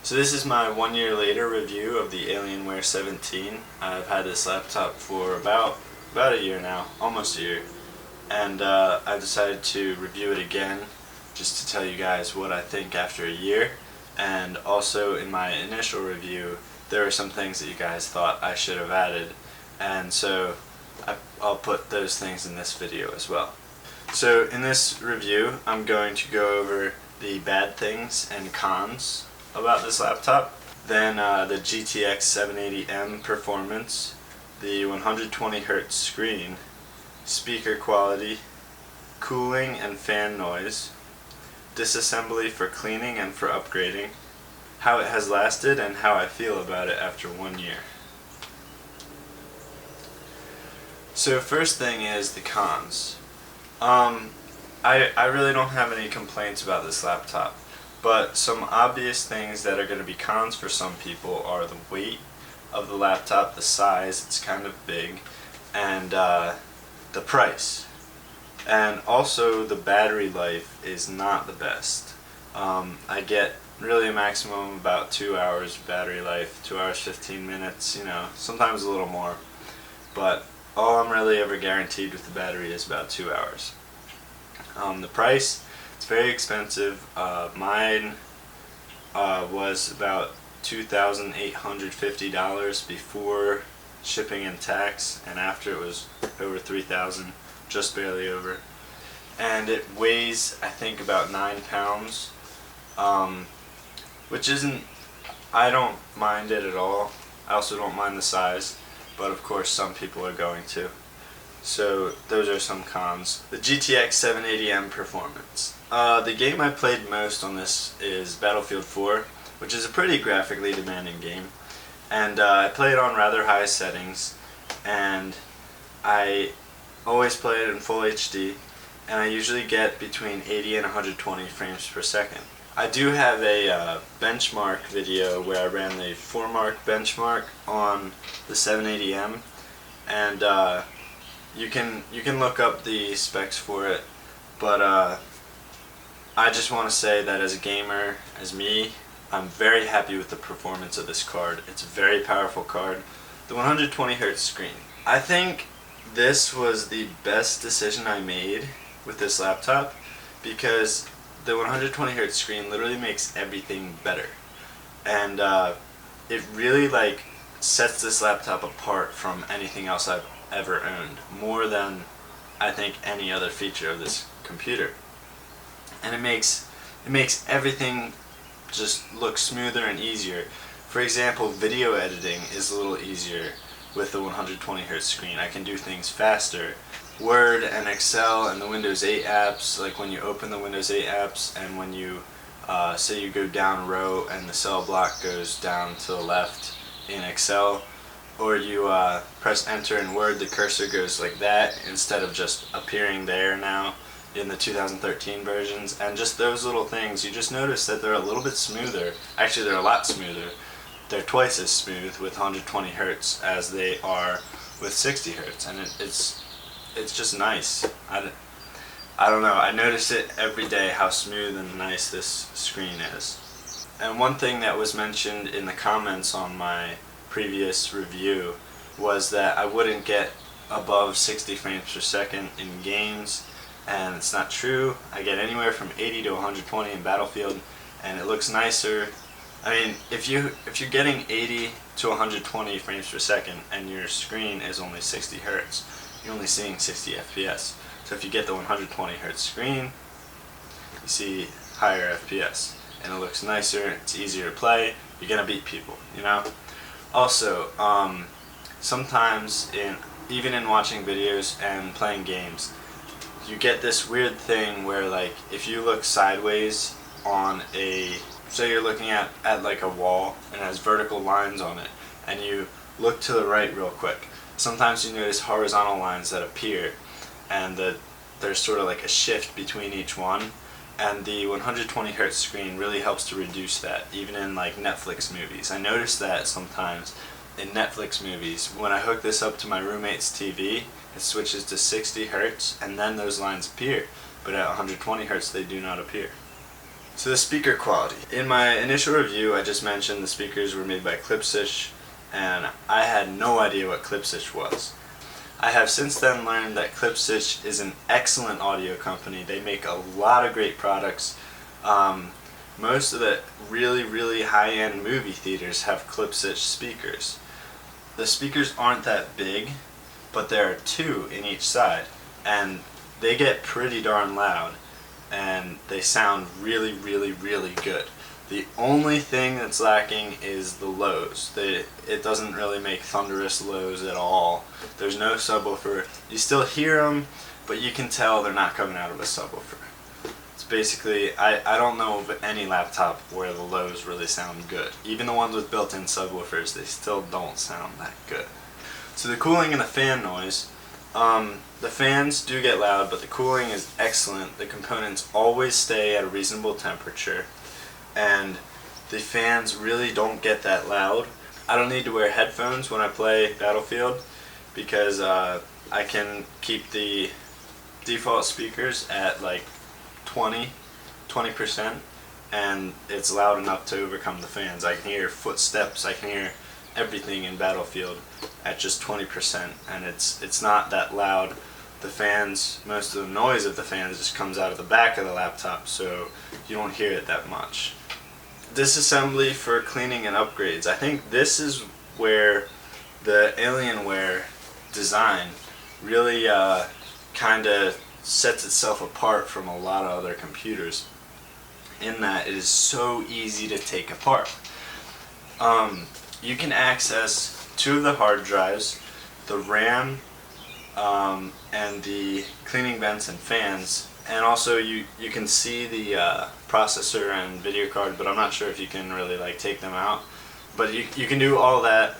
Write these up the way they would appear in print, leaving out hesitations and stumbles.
So this is my 1 year later review of the Alienware 17. I've had this laptop for about a year now, almost a year, and I decided to review it again just to tell you guys what I think after a year. And also in my initial review there were some things that you guys thought I should have added, and so I'll put those things in this video as well. So in this review I'm going to go over the bad things and cons about this laptop, then the GTX 780M performance, the 120Hz screen, speaker quality, cooling and fan noise, disassembly for cleaning and for upgrading, how it has lasted, and how I feel about it after 1 year. So first thing is the cons. I really don't have any complaints about this laptop, but some obvious things that are going to be cons for some people are the weight of the laptop, the size, it's kind of big, and the price. And also the battery life is not the best. I get really a maximum of about 2 hours battery life, 2 hours 15 minutes, you know, sometimes a little more, but all I'm really ever guaranteed with the battery is about 2 hours. The price, it's very expensive. Mine was about $2,850 before shipping and tax, and after it was over $3,000, just barely over. And it weighs, I think, about 9 pounds, which isn't, I don't mind it at all. I also don't mind the size, but of course some people are going to. So those are some cons. The GTX 780M performance. The game I played most on this is Battlefield 4, which is a pretty graphically demanding game, and I play it on rather high settings, and I always play it in full HD, and I usually get between 80 and 120 frames per second. I do have a benchmark video where I ran the 4-mark benchmark on the 780M, and you can look up the specs for it, but I just want to say that as a gamer, as me, I'm very happy with the performance of this card. It's a very powerful card. The 120Hz screen. I think this was the best decision I made with this laptop, because the 120Hz screen literally makes everything better, and it really sets this laptop apart from anything else I've ever owned, more than I think any other feature of this computer. And it makes everything just look smoother and easier. For example, video editing is a little easier with the 120Hz screen. I can do things faster. Word and Excel and the Windows 8 apps, like when you open the Windows 8 apps and when you say you go down a row and the cell block goes down to the left in Excel, or you press enter in Word, the cursor goes like that instead of just appearing there now in the 2013 versions. And just those little things, you just notice that they're a little bit smoother. Actually, they're a lot smoother. They're twice as smooth with 120Hz as they are with 60Hz, and it's just nice. I don't know, I notice it every day how smooth and nice this screen is. And one thing that was mentioned in the comments on my previous review was that I wouldn't get above 60 frames per second in games, and it's not true. I get anywhere from 80 to 120 in Battlefield, and it looks nicer. I mean, if you're getting 80 to 120 frames per second and your screen is only 60 Hz, you're only seeing 60 FPS. So if you get the 120Hz screen, you see higher FPS, and it looks nicer, it's easier to play, you're gonna beat people, you know? Also, sometimes even in watching videos and playing games, you get this weird thing where, like, if you look sideways on say you're looking at like a wall and it has vertical lines on it, and you look to the right real quick, sometimes you notice horizontal lines that appear, and there's sort of like a shift between each one, and the 120Hz screen really helps to reduce that, even in like Netflix movies. I notice that sometimes in Netflix movies, when I hook this up to my roommate's TV, it switches to 60 Hz, and then those lines appear, but at 120 Hz they do not appear. So the speaker quality. In my initial review, I just mentioned the speakers were made by Clipsich, and I had no idea what Clipsich was. I have since then learned that Clipsich is an excellent audio company. They make a lot of great products. Most of the really high-end movie theaters have Clipsich speakers. The speakers aren't that big, but there are two in each side, and they get pretty darn loud, and they sound really good. The only thing that's lacking is the lows. It doesn't really make thunderous lows at all. There's no subwoofer. You still hear them, but you can tell they're not coming out of a subwoofer. It's basically, I don't know of any laptop where the lows really sound good. Even the ones with built-in subwoofers, they still don't sound that good. So the cooling and the fan noise, the fans do get loud, but the cooling is excellent. The components always stay at a reasonable temperature, and the fans really don't get that loud. I don't need to wear headphones when I play Battlefield because I can keep the default speakers at like 20%, and it's loud enough to overcome the fans. I can hear footsteps, I can hear everything in Battlefield at just 20%, and it's not that loud. The fans, most of the noise of the fans just comes out of the back of the laptop, so you don't hear it that much. Disassembly for cleaning and upgrades. I think this is where the Alienware design really kind of sets itself apart from a lot of other computers, in that it is so easy to take apart. You can access two of the hard drives, the RAM, and the cleaning vents and fans, and also you can see the processor and video card, but I'm not sure if you can really like take them out. But you can do all that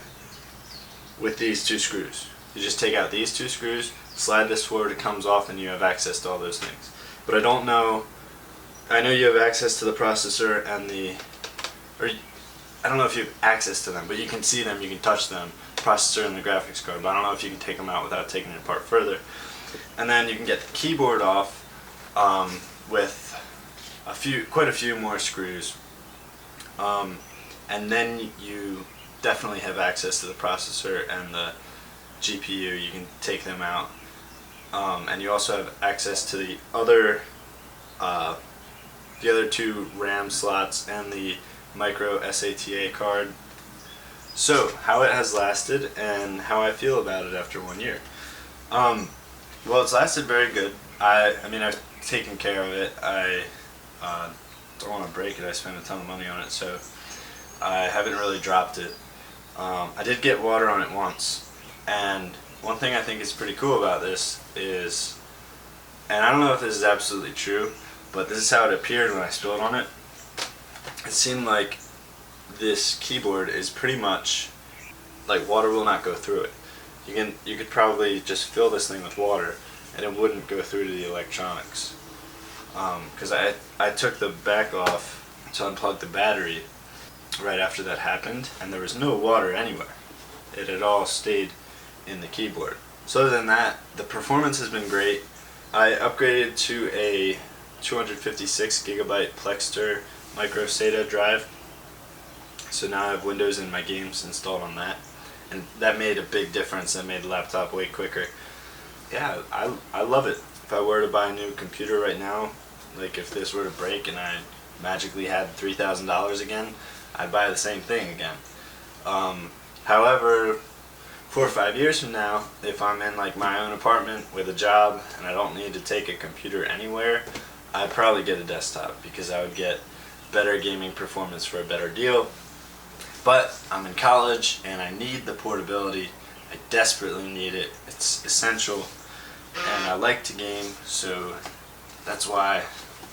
with these two screws. You just take out these two screws, slide this forward, it comes off, and you have access to all those things. But I know you have access to the processor and I don't know if you have access to them, but you can see them, you can touch them, processor and the graphics card, but I don't know if you can take them out without taking it apart further. And then you can get the keyboard off with quite a few more screws, and then you definitely have access to the processor and the GPU. You can take them out, and you also have access to the other two RAM slots and the micro SATA card. So, how it has lasted and how I feel about it after 1 year. Well, it's lasted very good. I mean, I've taken care of it. I don't want to break it. I spent a ton of money on it, so I haven't really dropped it. I did get water on it once, and one thing I think is pretty cool about this is, and I don't know if this is absolutely true, but this is how it appeared when I spilled on it. It seemed like this keyboard is pretty much like water will not go through it. You could probably just fill this thing with water and it wouldn't go through to the electronics. Because I took the back off to unplug the battery right after that happened, and there was no water anywhere. It had all stayed in the keyboard. So other than that, the performance has been great. I upgraded to a 256 gigabyte Plextor micro SATA drive, so now I have Windows and my games installed on that, and that made a big difference. That made the laptop way quicker. Yeah, I love it. If I were to buy a new computer right now, like if this were to break and I magically had $3,000 again, I'd buy the same thing again. However, 4 or 5 years from now, if I'm in like my own apartment with a job and I don't need to take a computer anywhere, I'd probably get a desktop because I would get better gaming performance for a better deal. But I'm in college and I need the portability. I desperately need it. It's essential, and I like to game, so that's why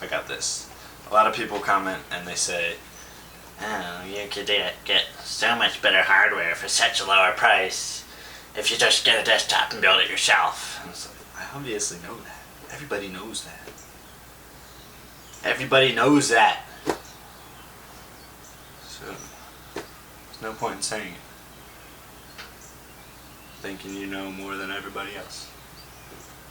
I got this. A lot of people comment and they say, "Oh, you could get so much better hardware for such a lower price if you just get a desktop and build it yourself." And it's like, I obviously know that. Everybody knows that. Everybody knows that. So, there's no point in saying it. Thinking you know more than everybody else.